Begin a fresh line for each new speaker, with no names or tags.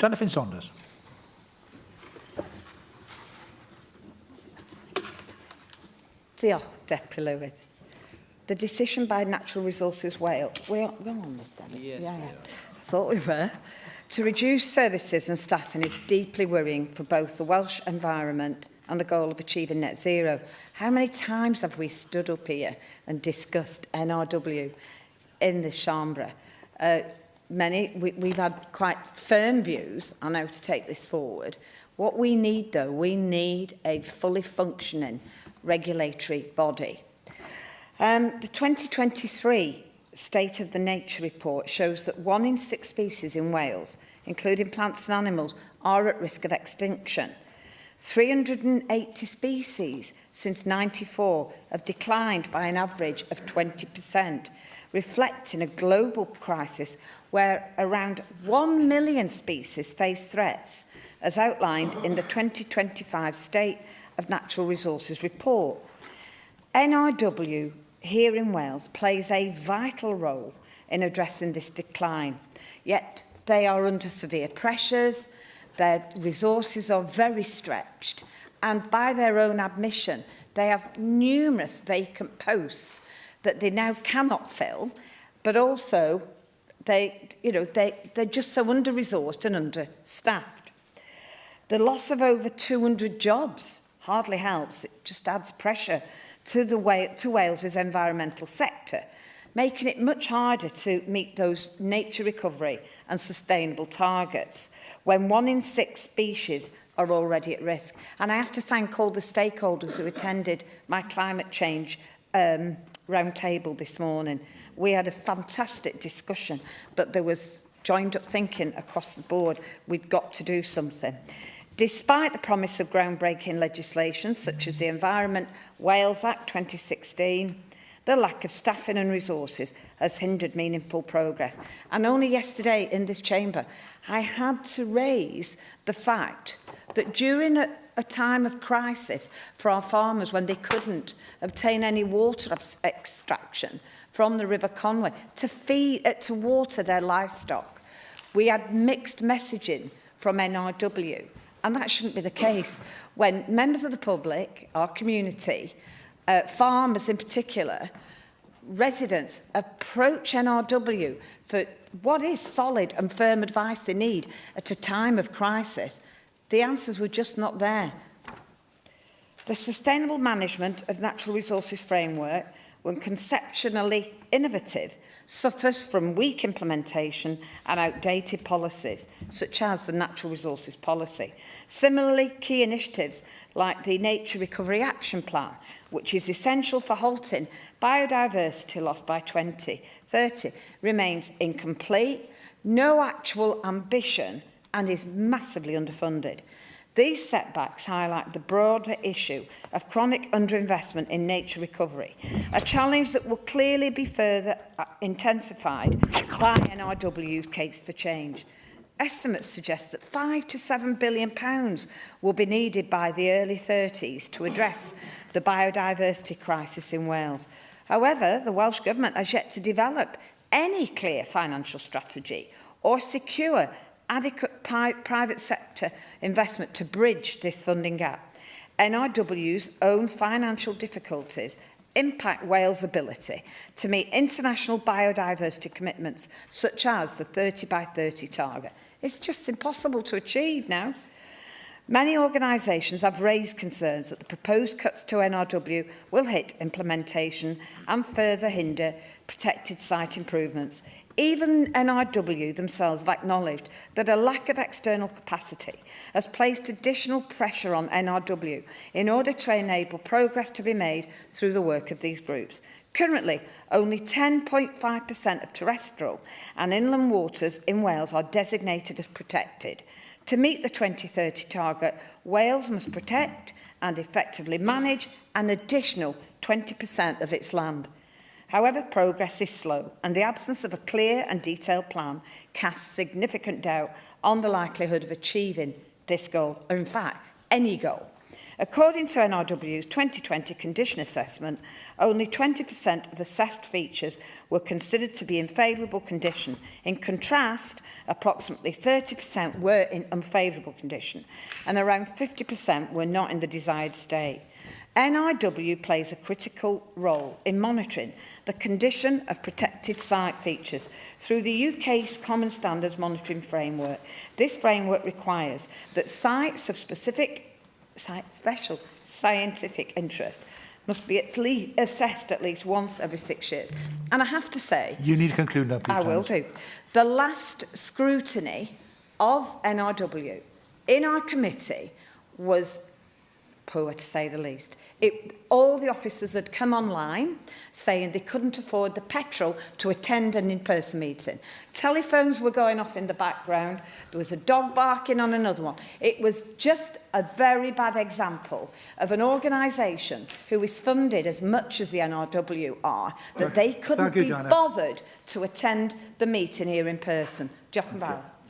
Finch-Saunders.
Diolch, Deputy Lewis. The decision by Natural Resources Wales, we're on this, Debbie?
Yes,
yeah. I thought we were, to reduce services and staffing is deeply worrying for both the Welsh environment and the goal of achieving net zero. How many times have we stood up here and discussed NRW in this chambre? We've had quite firm views on how to take this forward. What we need, though, we need a fully functioning regulatory body. The 2023 State of the Nature report shows that 1 in 6 species in Wales, including plants and animals, are at risk of extinction. 380 species since '94 have declined by an average of 20%, reflecting a global crisis where around 1 million species face threats, as outlined in the 2025 State of Natural Resources report. NRW here in Wales plays a vital role in addressing this decline, yet they are under severe pressures, their resources are very stretched, and by their own admission, they have numerous vacant posts that they now cannot fill, but also they're just so under-resourced and understaffed. The loss of over 200 jobs hardly helps, it just adds pressure to Wales's environmental sector, making it much harder to meet those nature recovery and sustainable targets when 1 in 6 species are already at risk. And I have to thank all the stakeholders who attended my climate change roundtable this morning. We had a fantastic discussion, but there was joined up thinking across the board. We've got to do something. Despite the promise of groundbreaking legislation such as the Environment Wales Act 2016, the lack of staffing and resources has hindered meaningful progress. And only yesterday in this chamber, I had to raise the fact that during a time of crisis for our farmers, when they couldn't obtain any water extraction from the River Conway to water their livestock, we had mixed messaging from NRW. And that shouldn't be the case. When members of the public, our community, farmers in particular, residents approach NRW for what is solid and firm advice they need at a time of crisis, the answers were just not there. The sustainable management of natural resources framework, when conceptually innovative, suffers from weak implementation and outdated policies, such as the Natural Resources Policy. Similarly, key initiatives like the Nature Recovery Action Plan, which is essential for halting biodiversity loss by 2030, remains incomplete, no actual ambition, and is massively underfunded. These setbacks highlight the broader issue of chronic underinvestment in nature recovery, a challenge that will clearly be further intensified by NRW's case for change. Estimates suggest that £5 to £7 billion will be needed by the early 30s to address the biodiversity crisis in Wales. However, the Welsh Government has yet to develop any clear financial strategy or secure adequate private sector investment to bridge this funding gap. NRW's own financial difficulties impact Wales' ability to meet international biodiversity commitments, such as the 30 by 30 target. It's just impossible to achieve now. Many organisations have raised concerns that the proposed cuts to NRW will hit implementation and further hinder protected site improvements. Even NRW themselves have acknowledged that a lack of external capacity has placed additional pressure on NRW in order to enable progress to be made through the work of these groups. Currently, only 10.5% of terrestrial and inland waters in Wales are designated as protected. To meet the 2030 target, Wales must protect and effectively manage an additional 20% of its land. However, progress is slow, and the absence of a clear and detailed plan casts significant doubt on the likelihood of achieving this goal, or in fact, any goal. According to NRW's 2020 condition assessment, only 20% of assessed features were considered to be in favourable condition. In contrast, approximately 30% were in unfavourable condition and around 50% were not in the desired state. NRW plays a critical role in monitoring the condition of protected site features through the UK's Common Standards Monitoring Framework. This framework requires that sites of special scientific interest must be assessed at least once every 6 years. And I have to say...
You need to conclude now, please.
I will do. The last scrutiny of NRW in our committee was poor, to say the least. All the officers had come online saying they couldn't afford the petrol to attend an in-person meeting. Telephones were going off in the background. There was a dog barking on another one. It was just a very bad example of an organisation who is funded as much as the NRW are, that they couldn't be bothered to attend the meeting here in person. Diolch yn fawr.